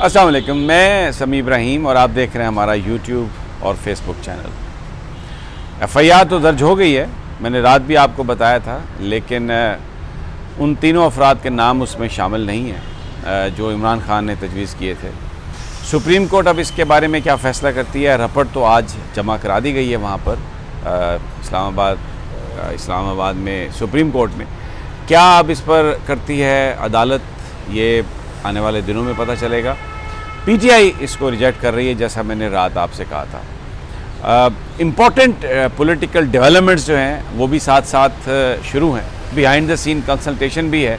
السلام علیکم، میں سمیع ابراہیم اور آپ دیکھ رہے ہیں ہمارا یوٹیوب اور فیس بک چینل۔ FIR تو درج ہو گئی ہے، میں نے رات بھی آپ کو بتایا تھا، لیکن ان تینوں افراد کے نام اس میں شامل نہیں ہیں جو عمران خان نے تجویز کیے تھے۔ سپریم کورٹ اب اس کے بارے میں کیا فیصلہ کرتی ہے؟ رپورٹ تو آج جمع کرا دی گئی ہے وہاں پر اسلام آباد میں سپریم کورٹ میں۔ کیا اب اس پر کرتی ہے عدالت، یہ آنے والے دنوں میں پتہ چلے گا۔ PTI اس کو ریجیکٹ کر رہی ہے، جیسا میں نے رات آپ سے کہا تھا۔ امپورٹنٹ پولیٹیکل ڈیولپمنٹس جو ہیں وہ بھی ساتھ ساتھ شروع ہیں، بیہائنڈ دا سین کنسلٹیشن بھی ہے،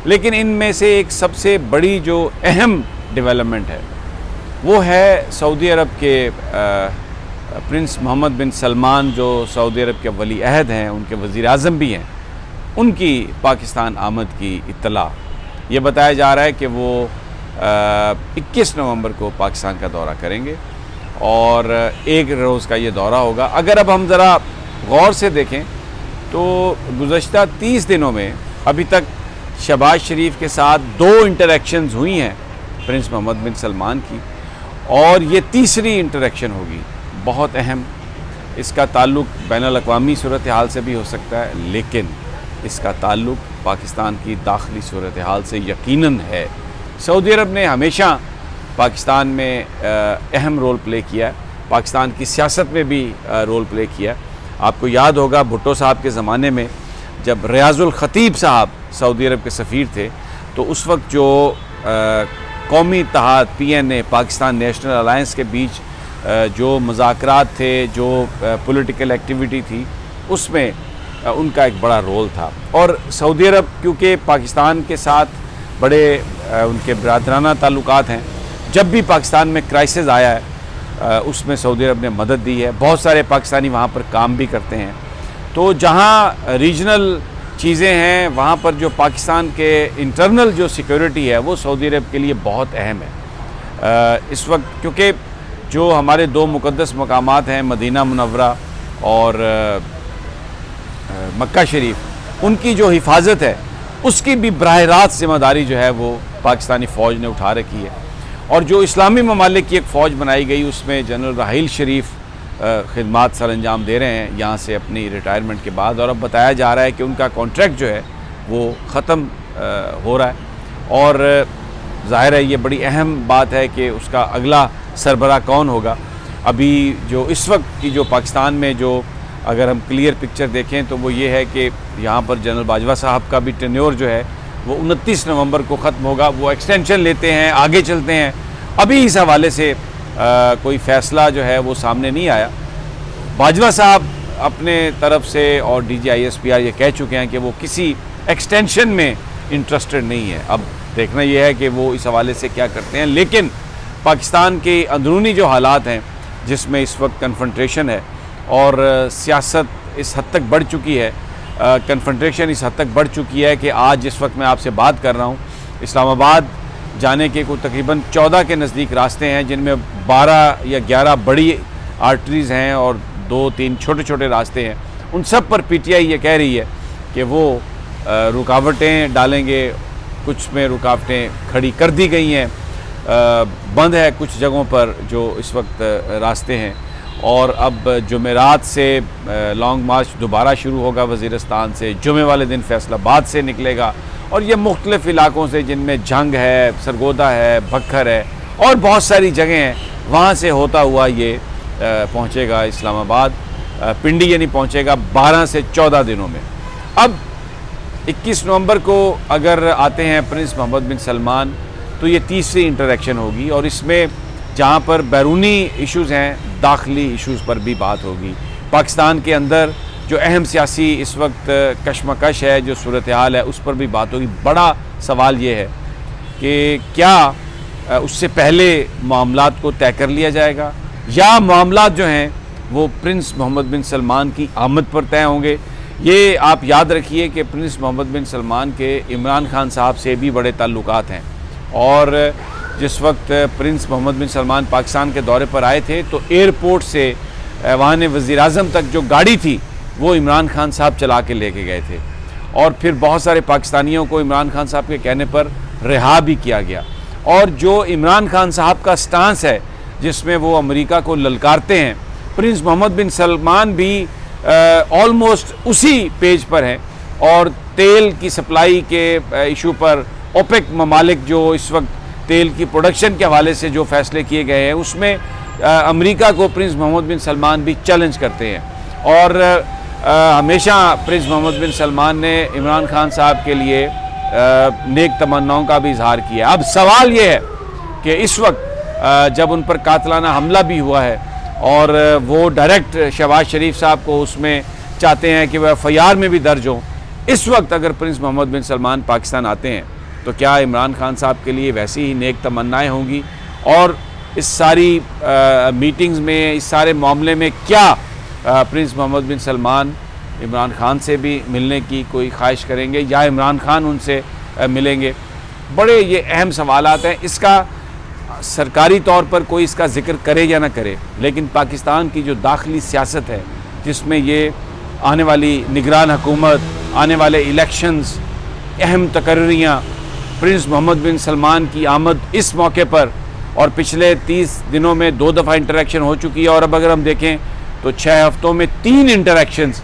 لیکن ان میں سے ایک سب سے بڑی جو اہم ڈیولپمنٹ ہے وہ ہے سعودی عرب کے پرنس محمد بن سلمان، جو سعودی عرب کے ولی عہد ہیں، ان کے وزیر اعظم بھی ہیں، ان کی پاکستان آمد کی اطلاع۔ یہ بتایا جا رہا ہے کہ وہ 21 نومبر کو پاکستان کا دورہ کریں گے اور ایک روز کا یہ دورہ ہوگا۔ اگر اب ہم ذرا غور سے دیکھیں تو گزشتہ 30 دنوں میں ابھی تک شہباز شریف کے ساتھ 2 انٹریکشنز ہوئی ہیں پرنس محمد بن سلمان کی، اور یہ تیسری انٹریکشن ہوگی بہت اہم۔ اس کا تعلق بین الاقوامی صورتحال سے بھی ہو سکتا ہے، لیکن اس کا تعلق پاکستان کی داخلی صورتحال سے یقیناً ہے۔ سعودی عرب نے ہمیشہ پاکستان میں اہم رول پلے کیا ہے، پاکستان کی سیاست میں بھی رول پلے کیا ہے۔ آپ کو یاد ہوگا بھٹو صاحب کے زمانے میں جب ریاض الخطیب صاحب سعودی عرب کے سفیر تھے، تو اس وقت جو قومی اتحاد PNA پاکستان نیشنل الائنس کے بیچ جو مذاکرات تھے، جو پولیٹیکل ایکٹیویٹی تھی، اس میں ان کا ایک بڑا رول تھا۔ اور سعودی عرب کیونکہ پاکستان کے ساتھ بڑے ان کے برادرانہ تعلقات ہیں، جب بھی پاکستان میں کرائسس آیا ہے اس میں سعودی عرب نے مدد دی ہے۔ بہت سارے پاکستانی وہاں پر کام بھی کرتے ہیں، تو جہاں ریجنل چیزیں ہیں وہاں پر جو پاکستان کے انٹرنل جو سیکیورٹی ہے وہ سعودی عرب کے لیے بہت اہم ہے اس وقت، کیونکہ جو ہمارے 2 مقدس مقامات ہیں مدینہ منورہ اور مکہ شریف، ان کی جو حفاظت ہے اس کی بھی براہ راست ذمہ داری جو ہے وہ پاکستانی فوج نے اٹھا رکھی ہے۔ اور جو اسلامی ممالک کی ایک فوج بنائی گئی، اس میں جنرل راحیل شریف خدمات سر انجام دے رہے ہیں یہاں سے اپنی ریٹائرمنٹ کے بعد، اور اب بتایا جا رہا ہے کہ ان کا کانٹریکٹ جو ہے وہ ختم ہو رہا ہے، اور ظاہر ہے یہ بڑی اہم بات ہے کہ اس کا اگلا سربراہ کون ہوگا۔ ابھی جو اس وقت کی جو پاکستان میں جو اگر ہم کلیئر پکچر دیکھیں تو وہ یہ ہے کہ یہاں پر جنرل باجوہ صاحب کا بھی ٹینیور جو ہے وہ 29 نومبر کو ختم ہوگا۔ وہ ایکسٹینشن لیتے ہیں، آگے چلتے ہیں، ابھی اس حوالے سے کوئی فیصلہ جو ہے وہ سامنے نہیں آیا۔ باجوہ صاحب اپنے طرف سے اور DGISPR یہ کہہ چکے ہیں کہ وہ کسی ایکسٹینشن میں انٹرسٹڈ نہیں ہے۔ اب دیکھنا یہ ہے کہ وہ اس حوالے سے کیا کرتے ہیں، لیکن پاکستان کے اندرونی جو حالات ہیں جس میں اس وقت کنفرنٹریشن ہے اور سیاست اس حد تک بڑھ چکی ہے، کنفرنٹریشن اس حد تک بڑھ چکی ہے کہ آج جس وقت میں آپ سے بات کر رہا ہوں اسلام آباد جانے کے کوئی تقریباً 14 کے نزدیک راستے ہیں، جن میں 12 یا 11 بڑی آرٹریز ہیں اور 2-3 چھوٹے چھوٹے راستے ہیں۔ ان سب پر PTI یہ کہہ رہی ہے کہ وہ رکاوٹیں ڈالیں گے، کچھ میں رکاوٹیں کھڑی کر دی گئی ہیں، بند ہے کچھ جگہوں پر جو اس وقت راستے ہیں، اور اب جمعرات سے لانگ مارچ دوبارہ شروع ہوگا وزیرستان سے، جمعے والے دن فیصل آباد سے نکلے گا، اور یہ مختلف علاقوں سے جن میں جنگ ہے، سرگودا ہے، بکھر ہے اور بہت ساری جگہیں ہیں، وہاں سے ہوتا ہوا یہ پہنچے گا اسلام آباد، پنڈی یعنی پہنچے گا 12 سے 14 دنوں میں۔ اب 21 نومبر کو اگر آتے ہیں پرنس محمد بن سلمان تو یہ تیسری انٹریکشن ہوگی، اور اس میں جہاں پر بیرونی ایشوز ہیں داخلی ایشوز پر بھی بات ہوگی۔ پاکستان کے اندر جو اہم سیاسی اس وقت کشمکش ہے، جو صورتحال ہے، اس پر بھی بات ہوگی۔ بڑا سوال یہ ہے کہ کیا اس سے پہلے معاملات کو طے کر لیا جائے گا، یا معاملات جو ہیں وہ پرنس محمد بن سلمان کی آمد پر طے ہوں گے۔ یہ آپ یاد رکھیے کہ پرنس محمد بن سلمان کے عمران خان صاحب سے بھی بڑے تعلقات ہیں، اور جس وقت پرنس محمد بن سلمان پاکستان کے دورے پر آئے تھے تو ایئرپورٹ سے وہاں وزیر اعظم تک جو گاڑی تھی وہ عمران خان صاحب چلا کے لے کے گئے تھے، اور پھر بہت سارے پاکستانیوں کو عمران خان صاحب کے کہنے پر رہا بھی کیا گیا۔ اور جو عمران خان صاحب کا سٹانس ہے جس میں وہ امریکہ کو للکارتے ہیں، پرنس محمد بن سلمان بھی آلموسٹ اسی پیج پر ہیں، اور تیل کی سپلائی کے ایشو پر اوپیک ممالک جو اس وقت تیل کی پروڈکشن کے حوالے سے جو فیصلے کیے گئے ہیں اس میں امریکہ کو پرنس محمد بن سلمان بھی چیلنج کرتے ہیں، اور ہمیشہ پرنس محمد بن سلمان نے عمران خان صاحب کے لیے نیک تمناؤں کا بھی اظہار کیا۔ اب سوال یہ ہے کہ اس وقت جب ان پر قاتلانہ حملہ بھی ہوا ہے اور وہ ڈائریکٹ شہباز شریف صاحب کو اس میں چاہتے ہیں کہ وہ FIR میں بھی درج ہوں، اس وقت اگر پرنس محمد بن سلمان پاکستان آتے ہیں تو کیا عمران خان صاحب کے لیے ویسی ہی نیک تمنائیں ہوں گی؟ اور اس ساری میٹنگز میں، اس سارے معاملے میں کیا پرنس محمد بن سلمان عمران خان سے بھی ملنے کی کوئی خواہش کریں گے یا عمران خان ان سے ملیں گے؟ بڑے یہ اہم سوالات ہیں۔ اس کا سرکاری طور پر کوئی اس کا ذکر کرے یا نہ کرے، لیکن پاکستان کی جو داخلی سیاست ہے جس میں یہ آنے والی نگران حکومت، آنے والے الیکشنز، اہم تقرریاں، پرنس محمد بن سلمان کی آمد اس موقع پر، اور پچھلے 30 دنوں میں 2 دفعہ انٹریکشن ہو چکی ہے، اور اب اگر ہم دیکھیں تو 6 ہفتوں میں 3 انٹریکشنز،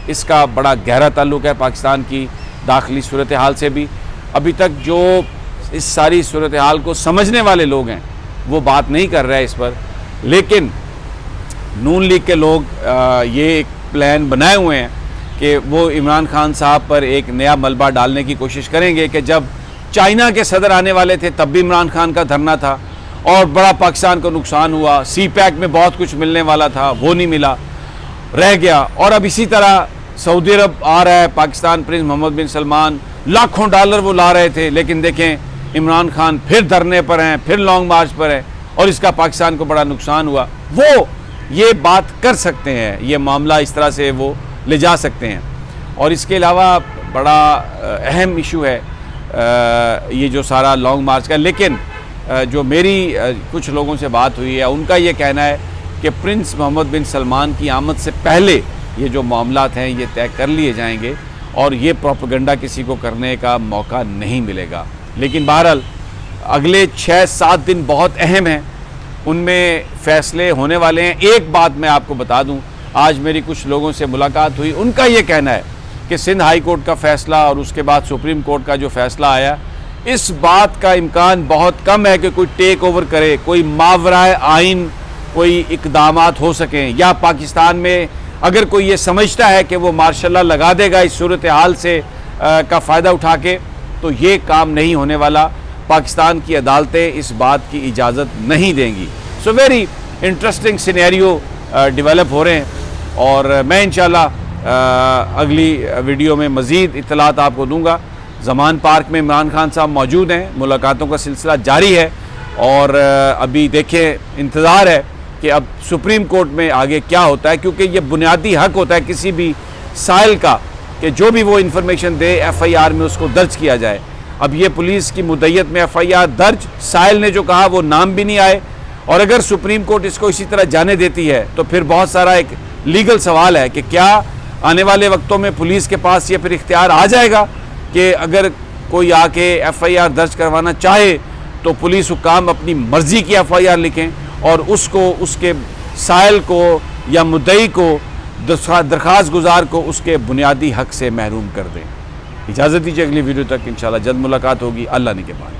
اس کا بڑا گہرا تعلق ہے پاکستان کی داخلی صورتحال سے بھی۔ ابھی تک جو اس ساری صورتحال کو سمجھنے والے لوگ ہیں وہ بات نہیں کر رہے اس پر، لیکن نون لیگ کے لوگ یہ ایک پلان بنائے ہوئے ہیں کہ وہ عمران خان صاحب پر ایک نیا ملبہ ڈالنے کی کوشش کریں گے کہ جب چائنا کے صدر آنے والے تھے تب بھی عمران خان کا دھرنا تھا اور بڑا پاکستان کو نقصان ہوا، CPEC میں بہت کچھ ملنے والا تھا وہ نہیں ملا، رہ گیا، اور اب اسی طرح سعودی عرب آ رہا ہے پاکستان، پرنس محمد بن سلمان لاکھوں ڈالر وہ لا رہے تھے، لیکن دیکھیں عمران خان پھر دھرنے پر ہیں، پھر لانگ مارچ پر ہیں، اور اس کا پاکستان کو بڑا نقصان ہوا۔ وہ یہ بات کر سکتے ہیں، یہ معاملہ اس طرح سے وہ لے جا سکتے ہیں۔ اور اس کے علاوہ بڑا اہم ایشو ہے یہ جو سارا لانگ مارچ کا، لیکن جو میری کچھ لوگوں سے بات ہوئی ہے ان کا یہ کہنا ہے کہ پرنس محمد بن سلمان کی آمد سے پہلے یہ جو معاملات ہیں یہ طے کر لیے جائیں گے اور یہ پروپیگنڈا کسی کو کرنے کا موقع نہیں ملے گا۔ لیکن بہرحال اگلے 6-7 دن بہت اہم ہیں، ان میں فیصلے ہونے والے ہیں۔ ایک بات میں آپ کو بتا دوں، آج میری کچھ لوگوں سے ملاقات ہوئی، ان کا یہ کہنا ہے کہ سندھ ہائی کورٹ کا فیصلہ اور اس کے بعد سپریم کورٹ کا جو فیصلہ آیا، اس بات کا امکان بہت کم ہے کہ کوئی ٹیک اوور کرے، کوئی ماورائے آئین کوئی اقدامات ہو سکیں، یا پاکستان میں اگر کوئی یہ سمجھتا ہے کہ وہ مارشل لا لگا دے گا اس صورتحال سے کا فائدہ اٹھا کے، تو یہ کام نہیں ہونے والا۔ پاکستان کی عدالتیں اس بات کی اجازت نہیں دیں گی۔ So very interesting scenario develop ہو رہے ہیں، اور میں انشاءاللہ اگلی ویڈیو میں مزید اطلاعات آپ کو دوں گا۔ زمان پارک میں عمران خان صاحب موجود ہیں، ملاقاتوں کا سلسلہ جاری ہے، اور ابھی دیکھیں انتظار ہے کہ اب سپریم کورٹ میں آگے کیا ہوتا ہے، کیونکہ یہ بنیادی حق ہوتا ہے کسی بھی سائل کا کہ جو بھی وہ انفارمیشن دے FIR میں اس کو درج کیا جائے۔ اب یہ پولیس کی مدعیت میں FIR درج، سائل نے جو کہا وہ نام بھی نہیں آئے، اور اگر سپریم کورٹ اس کو اسی طرح جانے دیتی ہے تو پھر بہت سارا ایک لیگل سوال ہے کہ کیا آنے والے وقتوں میں پولیس کے پاس یہ پھر اختیار آ جائے گا کہ اگر کوئی آ کے FIR درج کروانا چاہے تو پولیس حکام اپنی مرضی کی FIR لکھیں اور اس کو، اس کے سائل کو یا مدعی کو، درخواست گزار کو اس کے بنیادی حق سے محروم کر دیں۔ اجازت دیجیے، اگلی ویڈیو تک انشاءاللہ جلد ملاقات ہوگی۔ اللہ نگہبان۔